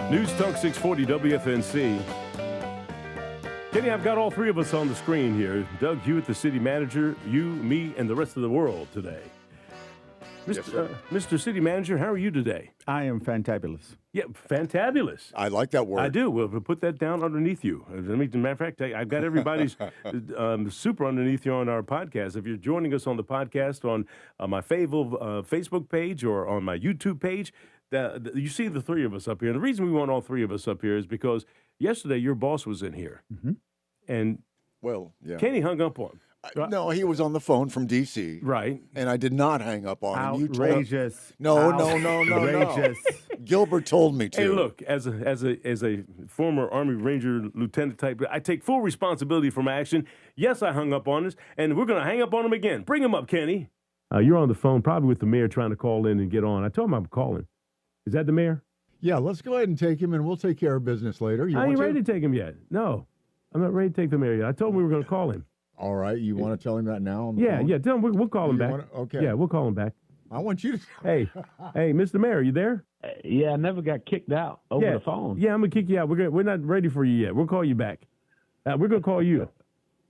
News Talk 640 WFNC. Kenny, I've got all three of us on the screen here. Doug Hewitt, the city manager, you, me, and the rest of the world today. Mr. City Manager, how are you today? I am fantabulous. Yeah, fantabulous. I like that word. I do. We'll put that down underneath you. As a matter of fact, I've got everybody's super underneath you on our podcast. If you're joining us on the podcast on my Fayetteville Facebook page or on my YouTube page, you see the three of us up here. And the reason we want all three of us up here is because yesterday your boss was in here. Mm-hmm. And Kenny hung up on him. No, he was on the phone from D.C. Right. And I did not hang up on him. Outrageous. No. Outrageous. Gilbert told me to. Hey, look, as a former Army Ranger lieutenant type, I take full responsibility for my action. Yes, I hung up on us, and we're going to hang up on him again. Bring him up, Kenny. You're on the phone probably with the mayor trying to call in and get on. I told him I'm calling. Is that the mayor? Yeah, let's go ahead and take him, and we'll take care of business later. I ain't ready to take him yet. No, I'm not ready to take the mayor yet. I told him we were going to call him. All right, you want to tell him that now on the phone? Yeah, tell him we'll call him back. Okay. Yeah, we'll call him back. I want you to. Hey, Mr. Mayor, you there? Yeah, I never got kicked out over the phone. Yeah, I'm going to kick you out. We're not ready for you yet. We'll call you back. We're going to call you.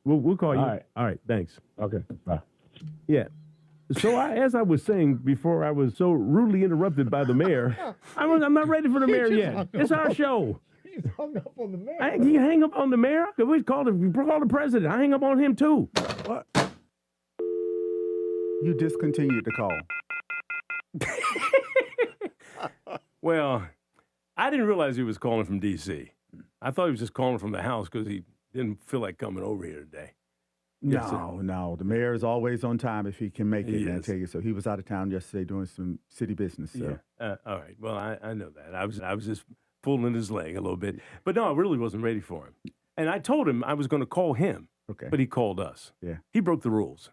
We'll call you. All right, thanks. Okay, bye. Yeah. So as I was saying before I was so rudely interrupted by the mayor, I'm not ready for the mayor yet. It's our show. He's hung up on the mayor. You hang up on the mayor? We call the president. I hang up on him too. What? You discontinued the call. Well, I didn't realize he was calling from D.C. I thought he was just calling from the house because he didn't feel like coming over here today. No. The mayor is always on time if he can make it. He I is. tell you. So he was out of town yesterday doing some city business. So. Yeah. All right. Well, I know that. I was just pulling his leg a little bit. But no, I really wasn't ready for him. And I told him I was going to call him. Okay. But he called us. Yeah. He broke the rules.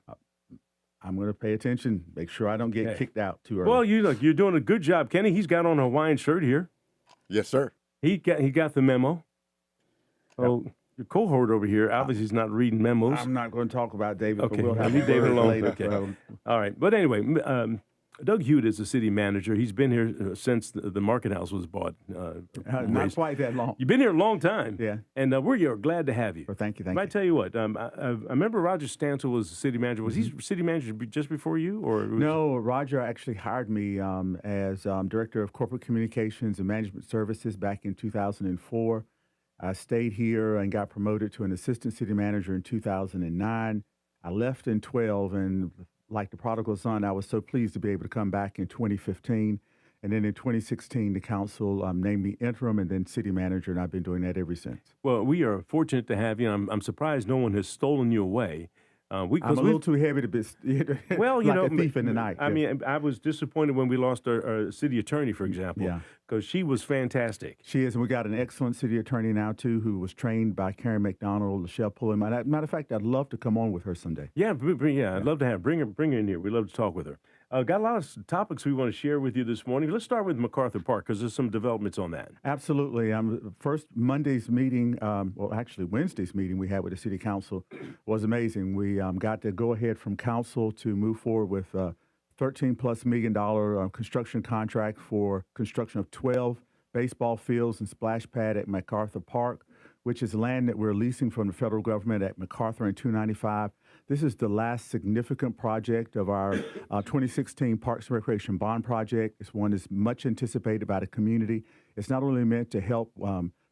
I'm going to pay attention. Make sure I don't get kicked out too early. Well, you're doing a good job, Kenny. He's got on a Hawaiian shirt here. Yes, sir. He got the memo. Yep. Oh, your cohort over here obviously is not reading memos. I'm not going to talk about David. Okay, But we'll have leave David alone. later. Okay. All right. But anyway, Doug Hewitt is the city manager. He's been here since the market house was bought. Not quite that long. You've been here a long time. Yeah. And we're glad to have you. Well, thank you. I tell you what, I remember Roger Stansel was the city manager. Was he city manager just before you? No, Roger actually hired me as Director of Corporate Communications and Management Services back in 2004. I stayed here and got promoted to an assistant city manager in 2009. I left in 12, and like the prodigal son, I was so pleased to be able to come back in 2015. And then in 2016, the council named me interim and then city manager, and I've been doing that ever since. Well, we are fortunate to have you. I'm surprised no one has stolen you away. I'm a little too heavy to be well, like a thief in the night. I mean, I was disappointed when we lost our city attorney, for example, because she was fantastic. She is, and we got an excellent city attorney now, too, who was trained by Karen McDonald, Michelle Pullen. Matter of fact, I'd love to come on with her someday. Yeah, I'd love to bring her in here. We'd love to talk with her. Got a lot of topics we want to share with you this morning. Let's start with MacArthur Park because there's some developments on that. Absolutely. First Monday's meeting, actually Wednesday's meeting we had with the city council was amazing. We got the go-ahead from council to move forward with a $13+ million construction contract for construction of 12 baseball fields and splash pad at MacArthur Park, which is land that we're leasing from the federal government at MacArthur and 295. This is the last significant project of our 2016 Parks and Recreation Bond Project. It's one that's much anticipated by the community. It's not only meant to help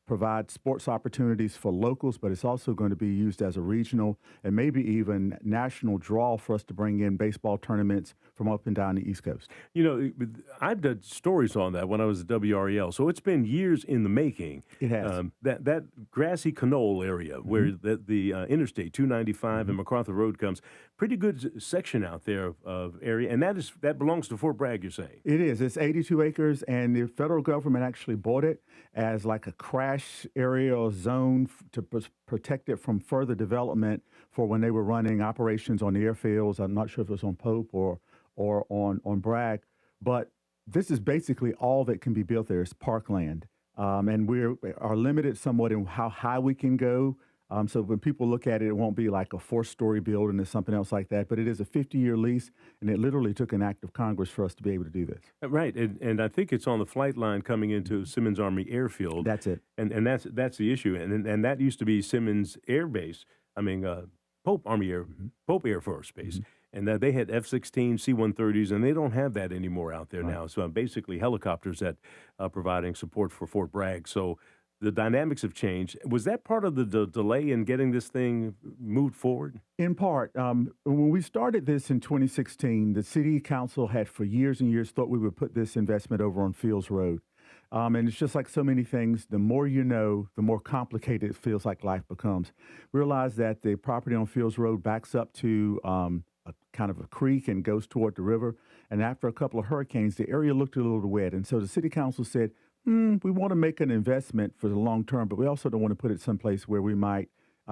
provide sports opportunities for locals, but it's also going to be used as a regional and maybe even national draw for us to bring in baseball tournaments from up and down the East Coast. You know, I've done stories on that when I was at WREL, so it's been years in the making. It has. That grassy Knoll area where the Interstate 295 and MacArthur Road comes, pretty good section out there of area, and that belongs to Fort Bragg, you're saying? It is. It's 82 acres, and the federal government actually bought it as like a crash area or zone to protect it from further development for when they were running operations on the airfields. I'm not sure if it was on Pope or on Bragg, but this is basically all that can be built there is parkland. And we are limited somewhat in how high we can go. So when people look at it, it won't be like a 4-story building or something else like that, but it is a 50-year lease, and it literally took an act of Congress for us to be able to do this. Right, and I think it's on the flight line coming into Simmons Army Airfield. That's it. And that's the issue, and that used to be Simmons Air Base. I mean, Pope Air Force Base, and they had F-16, C-130s, and they don't have that anymore out there now. So basically, helicopters that providing support for Fort Bragg. So the dynamics have changed. Was that part of the delay in getting this thing moved forward? In part, when we started this in 2016, the city council had for years and years thought we would put this investment over on Fields Road. And it's just like so many things, the more you know, the more complicated it feels like life becomes. Realize that the property on Fields Road backs up to a kind of a creek and goes toward the river. And after a couple of hurricanes, the area looked a little wet. And so the city council said, we want to make an investment for the long term, but we also don't want to put it someplace where we might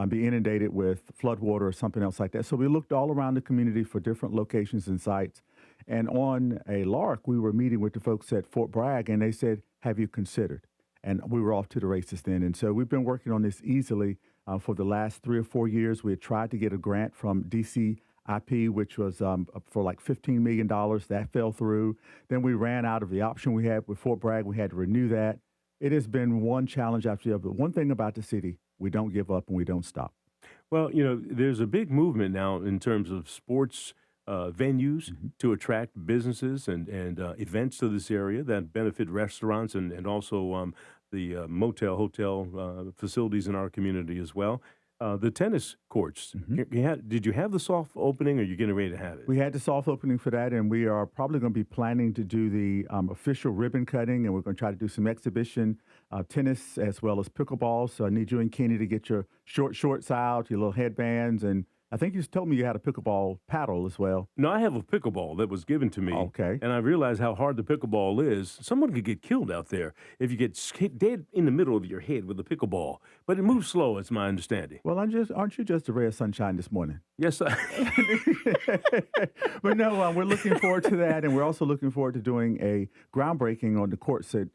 be inundated with floodwater or something else like that. So we looked all around the community for different locations and sites. And on a lark, we were meeting with the folks at Fort Bragg, and they said, have you considered? And we were off to the races then. And so we've been working on this easily for the last 3 or 4 years. We had tried to get a grant from DCIP, which was for like $15 million. That fell through. Then we ran out of the option we had with Fort Bragg. We had to renew that. It has been one challenge after the other. But one thing about the city, we don't give up and we don't stop. Well, there's a big movement now in terms of sports venues to attract businesses and events to this area that benefit restaurants and also the motel, hotel facilities in our community as well. The tennis courts, did you have the soft opening, or are you getting ready to have it? We had the soft opening for that, and we are probably going to be planning to do the official ribbon cutting, and we're going to try to do some exhibition tennis as well as pickleball. So I need you and Kenny to get your short shorts out, your little headbands, and I think you told me you had a pickleball paddle as well. No, I have a pickleball that was given to me. Okay. And I realized how hard the pickleball is. Someone could get killed out there if you get hit dead in the middle of your head with a pickleball. But it moves slow, it's my understanding. Well, aren't you just a ray of sunshine this morning? Yes, sir. But no, we're looking forward to that, and we're also looking forward to doing a groundbreaking on the courts at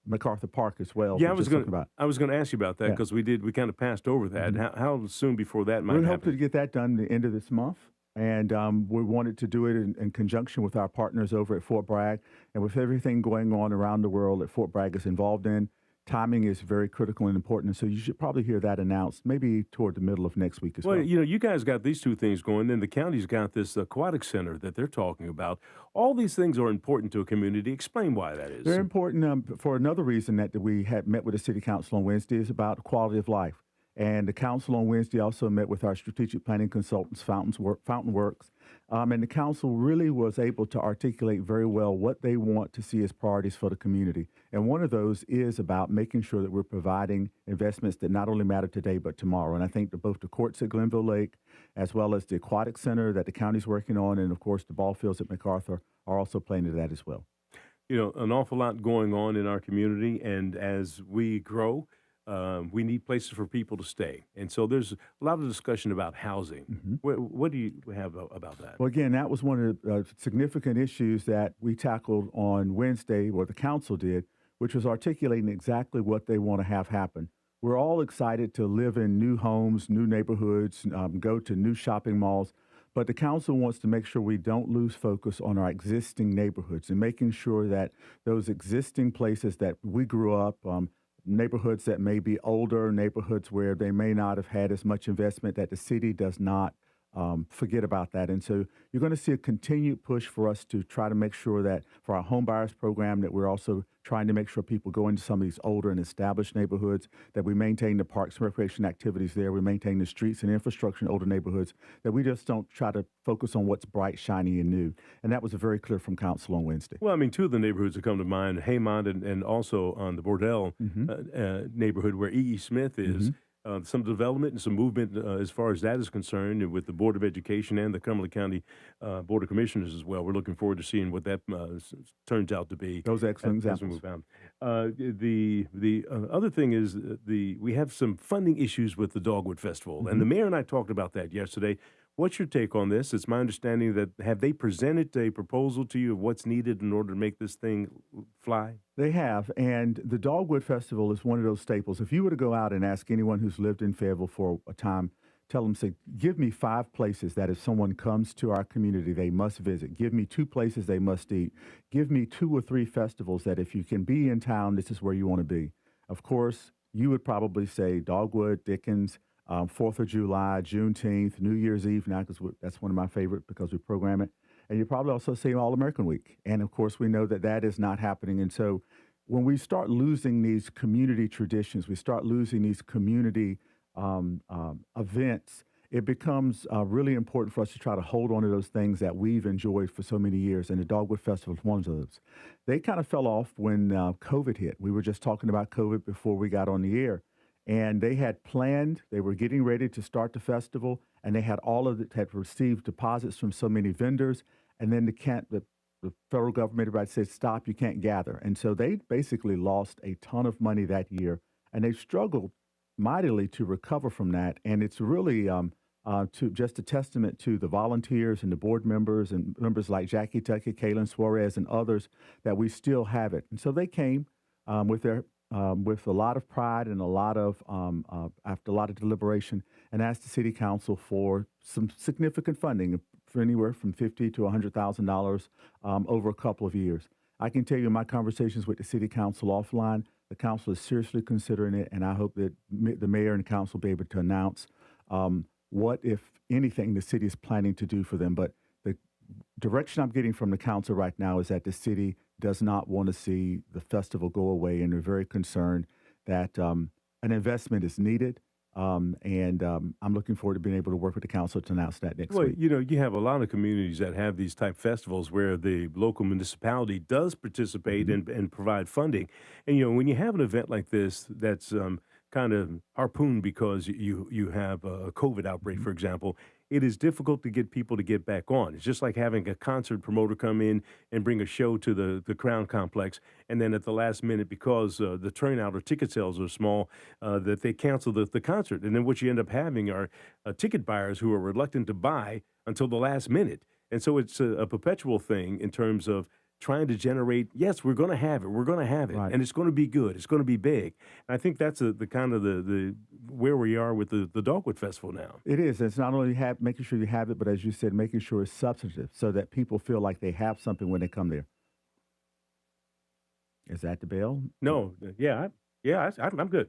MacArthur Park as well. Yeah, I was going to ask you about that because we kind of passed over that. How soon before that might happen? We hope to get that done the end of this month. And we wanted to do it in conjunction with our partners over at Fort Bragg. And with everything going on around the world that Fort Bragg is involved in, timing is very critical and important. So you should probably hear that announced maybe toward the middle of next week as well. Well, you guys got these two things going. Then the county's got this aquatic center that they're talking about. All these things are important to a community. Explain why that is. They're important for another reason that we had met with the city council on Wednesday is about quality of life. And the council on Wednesday also met with our strategic planning consultants, Fountain Works. And the council really was able to articulate very well what they want to see as priorities for the community. And one of those is about making sure that we're providing investments that not only matter today, but tomorrow. And I think that both the courts at Glenville Lake, as well as the aquatic center that the county's working on, and of course the ball fields at MacArthur are also playing to that as well. An awful lot going on in our community. And as we grow, we need places for people to stay. And so there's a lot of discussion about housing. What do you have about that? Well, again, that was one of the significant issues that we tackled on Wednesday, or the council did, which was articulating exactly what they want to have happen. We're all excited to live in new homes, new neighborhoods, go to new shopping malls. But the council wants to make sure we don't lose focus on our existing neighborhoods and making sure that those existing places that we grew up, neighborhoods that may be older, neighborhoods where they may not have had as much investment, that the city does not forget about that. And so you're going to see a continued push for us to try to make sure that for our home buyers program, that we're also trying to make sure people go into some of these older and established neighborhoods, that we maintain the parks and recreation activities there, we maintain the streets and infrastructure in older neighborhoods, that we just don't try to focus on what's bright, shiny, and new. And that was very clear from council on Wednesday. Well, I mean, two of the neighborhoods that come to mind, Haymont and also on the Bordell neighborhood where E.E. Smith is, some development and some movement as far as that is concerned, and with the Board of Education and the Cumberland County Board of Commissioners as well. We're looking forward to seeing what that turns out to be. Those excellent examples. As we move on. The other thing is we have some funding issues with the Dogwood Festival, and the mayor and I talked about that yesterday. What's your take on this? It's my understanding that have they presented a proposal to you of what's needed in order to make this thing fly? They have, and the Dogwood Festival is one of those staples. If you were to go out and ask anyone who's lived in Fayetteville for a time, tell them, say, give me 5 places that if someone comes to our community, they must visit. Give me 2 places they must eat. Give me 2 or 3 festivals that if you can be in town, this is where you want to be. Of course, you would probably say Dogwood, Dickens, 4th of July, Juneteenth, New Year's Eve now, because that's one of my favorite because we program it. And you probably also say All-American Week. And, of course, we know that that is not happening. And so when we start losing these community traditions, we start losing these community events, it becomes really important for us to try to hold on to those things that we've enjoyed for so many years. And the Dogwood Festival is one of those. They kind of fell off when COVID hit. We were just talking about COVID before we got on the air. And they had planned, they were getting ready to start the festival, and they had all of it, had received deposits from so many vendors. And then the federal government, everybody said, stop, you can't gather. And so they basically lost a ton of money that year. And they've struggled mightily to recover from that. And it's really to just a testament to the volunteers and the board members and members like Jackie Tuckett, Kaylin Suarez, and others that we still have it. And so they came with a lot of pride and a lot of after a lot of deliberation, and asked the city council for some significant funding for anywhere from $50,000 to $100,000 over a couple of years. I can tell you in my conversations with the city council offline, the council is seriously considering it, and I hope that the mayor and council will be able to announce what, if anything, the city is planning to do for them. But the direction I'm getting from the council right now is that the city does not want to see the festival go away, and they're very concerned that an investment is needed. I'm looking forward to being able to work with the council to announce that next week. You know, you have a lot of communities that have these type festivals where the local municipality does participate and provide funding. And, you know, when you have an event like this that's kind of harpooned because you have a COVID outbreak, for example, it is difficult to get people to get back on. It's just like having a concert promoter come in and bring a show to the Crown Complex, and then at the last minute, because the turnout or ticket sales are small, that they cancel the concert. And then what you end up having are ticket buyers who are reluctant to buy until the last minute. And so it's a perpetual thing in terms of trying to generate, yes, we're going to have it, Right. and it's going to be good, it's going to be big. And I think that's the kind of the where we are with the Dogwood Festival now. It is. It's not only making sure you have it, but as you said, making sure it's substantive so that people feel like they have something when they come there. Is that the bell? No, I'm good.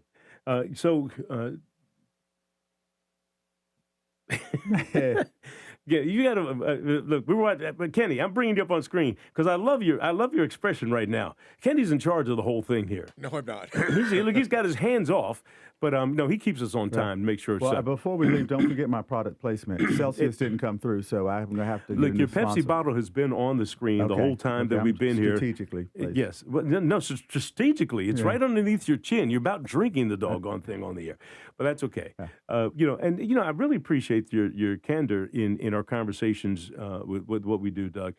Yeah, you got to look. We were Kenny. I'm bringing you up on screen because I love your expression right now. Kenny's in charge of the whole thing here. No, I'm not. He's got his hands off, but no, he keeps us on time to make sure it's Well, up. before we leave, don't forget my product placement. Celsius didn't come through, so I'm going to have to get Look, a your new Pepsi sponsor. bottle has been on the screen the whole time that we've been here. Strategically, please. Yes. Well, no, strategically. It's Yeah. right underneath your chin. You're about drinking the doggone thing on the air. But that's okay. I really appreciate your candor in our conversations with what we do, Doug.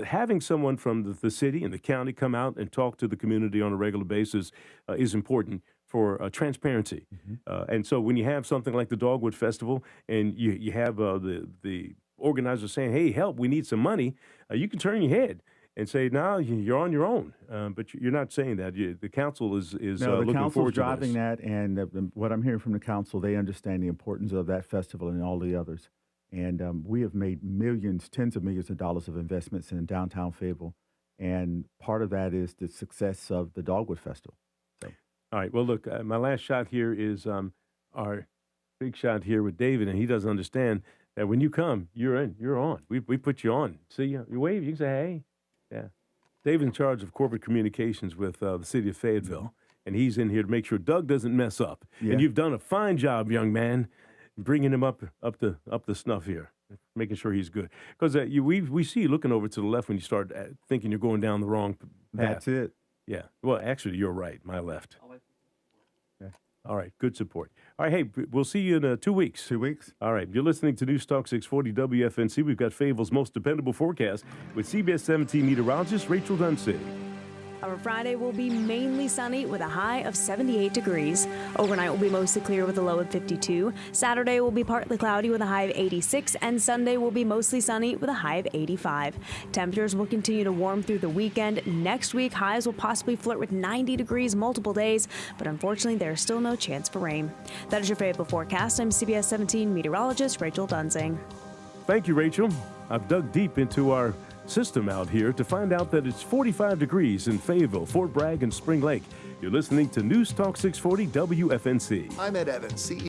Having someone from the city and the county come out and talk to the community on a regular basis is important for transparency. And so when you have something like the Dogwood Festival and you have the organizer saying, hey, help, we need some money, you can turn your head and say, no, you're on your own. But you're not saying that. The council is No, the looking council's forward to driving this. that, and what I'm hearing from the council, they understand the importance of that festival and all the others. And we have made millions, tens of millions of dollars of investments in downtown Fayetteville. And part of that is the success of the Dogwood Festival. So. All right. Well, look, my last shot here is our big shot here with David, and he doesn't understand that when you come, you're in, you're on. We put you on. See, you wave, you can say, hey. Yeah. David's in charge of corporate communications with the city of Fayetteville, and he's in here to make sure Doug doesn't mess up. Yeah. And you've done a fine job, young man, bringing him up the snuff here, making sure he's good. Because we see you looking over to the left when you start thinking you're going down the wrong path. That's it. Yeah. Well, actually, you're right. My left. Okay. All right. Good support. All right. Hey, we'll see you in 2 weeks. 2 weeks? All right. You're listening to News Talk 640 WFNC. We've got Fayetteville's most dependable forecast with CBS 17 meteorologist Rachel Dunsey. Our Friday will be mainly sunny with a high of 78 degrees. Overnight will be mostly clear with a low of 52. Saturday will be partly cloudy with a high of 86, and Sunday will be mostly sunny with a high of 85. Temperatures will continue to warm through the weekend. Next week, highs will possibly flirt with 90 degrees multiple days, but unfortunately, there is still no chance for rain. That is your Fayetteville forecast. I'm CBS 17 meteorologist Rachel Dunsing. Thank you, Rachel. I've dug deep into our system out here to find out that it's 45 degrees in Fayetteville, Fort Bragg, and Spring Lake. You're listening to News Talk 640 WFNC. I'm Ed Evans, CEO